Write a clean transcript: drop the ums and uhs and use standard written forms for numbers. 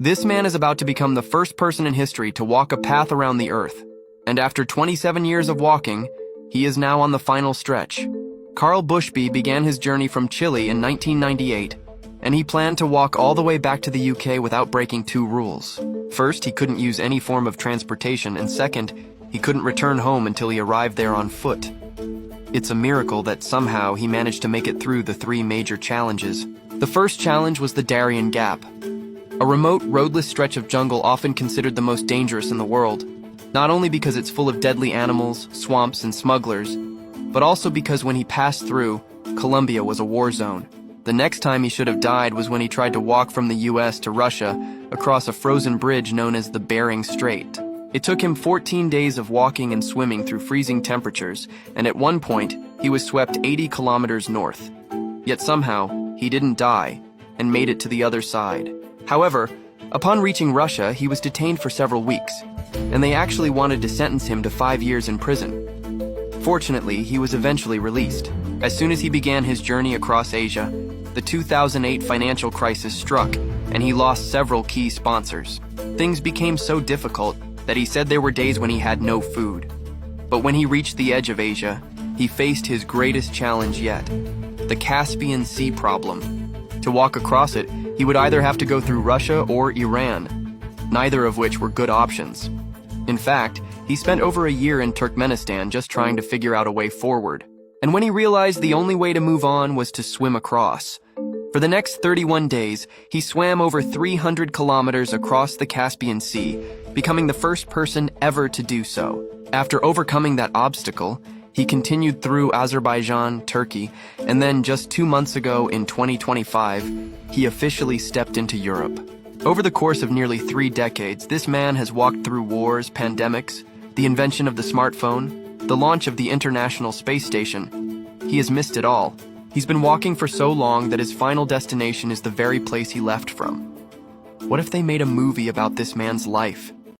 This man is about to become the first person in history to walk a path around the Earth. And after 27 years of walking, he is now on the final stretch. Carl Bushby began his journey from Chile in 1998, and he planned to walk all the way back to the UK without breaking two rules. First, he couldn't use any form of transportation, and second, he couldn't return home until he arrived there on foot. It's a miracle that somehow he managed to make it through the three major challenges. The first challenge was the Darien Gap, a remote, roadless stretch of jungle often considered the most dangerous in the world, not only because it's full of deadly animals, swamps, and smugglers, but also because when he passed through, Colombia was a war zone. The next time he should have died was when he tried to walk from the US to Russia across a frozen bridge known as the Bering Strait. It took him 14 days of walking and swimming through freezing temperatures, and at one point, he was swept 80 kilometers north. Yet somehow, he didn't die and made it to the other side. However, upon reaching Russia, he was detained for several weeks, and they actually wanted to sentence him to 5 years in prison. Fortunately, he was eventually released. As soon as he began his journey across Asia, the 2008 financial crisis struck, and he lost several key sponsors. Things became so difficult that he said there were days when he had no food. But when he reached the edge of Asia, he faced his greatest challenge yet, the Caspian Sea problem. To walk across it, he would either have to go through Russia or Iran, neither of which were good options. In fact, he spent over a year in Turkmenistan just trying to figure out a way forward. And when he realized the only way to move on was to swim across, for the next 31 days, he swam over 300 kilometers across the Caspian Sea, becoming the first person ever to do so. After overcoming that obstacle, he continued through Azerbaijan, Turkey, and then just 2 months ago in 2025, he officially stepped into Europe. Over the course of nearly 3 decades, this man has walked through wars, pandemics, the invention of the smartphone, the launch of the International Space Station. He has missed it all. He's been walking for so long that his final destination is the very place he left from. What if they made a movie about this man's life?